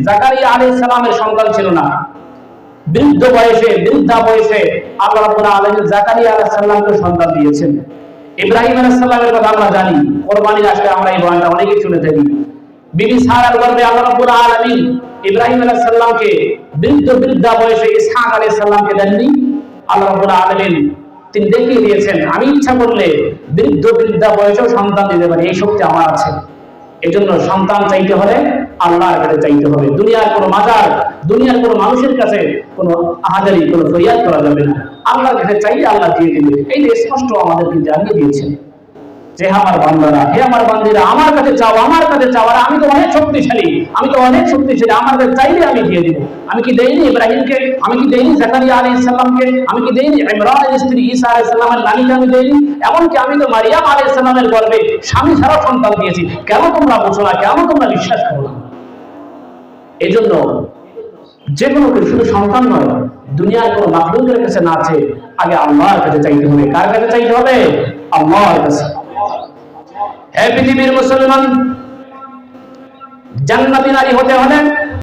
জাকারিয়া আলাইহিস সালামের সন্তান ছিল না। বৃদ্ধা বয়সে আল্লাহ রাব্বুল আলামিন জাকারিয়া আলাইহিস সালামকে সন্তান দিয়েছেন। ইব্রাহিম আলাইহিস সালামের কথা আমরা জানি, কুরবানির আসলে আমরা এই বয়ানটা অনেকেই শুনে থাকি। বিবি সারার গর্ভে আল্লাহ রাব্বুল আলামিন ইব্রাহিম আলাইহিস সালামকে বৃদ্ধা বয়সে ইসহাক আলাইহিস সালামকে দেননি। আল্লাহ রাব্বুল আলামিন তিনি দেখিয়ে দিয়েছেন, আমি ইচ্ছা করলে বৃদ্ধা বয়সেও সন্তান দিতে পারি, এই শক্তি আমার আছে। এজন্য সন্তান চাইতে হলে আল্লাহর কাছে চাইতে হবে। দুনিয়ার কোনো মাজার, দুনিয়ার কোনো মানুষের কাছে কোনো আহাজারি, কোনো ফরিয়াদ করা যাবে না। আল্লাহর কাছে চাইলে আল্লাহ দিয়ে দিবে। এই যে স্পষ্ট আমাদেরকে জানিয়ে দিয়েছেন যে আমার বান্দারা, হে আমার বান্দিরা, আমার কাছে চাও, আমার কাছে চাও। আর আমি তো অনেক শক্তিশালী, আমার কাছে চাইলে আমি দিয়ে দিব। আমি কি দেইনি ইব্রাহিমকে? আমি কি দেইনি জাকারিয়া আলাইহিস সালামকে? আমি কি দেইনি ইমরানের স্ত্রী ঈসা আলাইহিস সালামের নানিকে আমি দেইনি? এমনকি আমি তো মারিয়াম আলাইহিস সালামের গর্ভে স্বামী ছাড়া সন্তান দিয়েছি। কেন তোমরা বুঝো না? কেন তোমরা বিশ্বাস করো না? এই জন্য যে কোনো কিছু, শুধু সন্তান নয়, দুনিয়ার কোনো মাখলুকের কাছে না চেয়ে আগে আল্লাহর কাছে চাইতে হবে। কার কাছে চাইতে হবে? আল্লাহর কাছে। হে পৃথিবীর মুসলমান, জান্নাতি নারী হতে হলে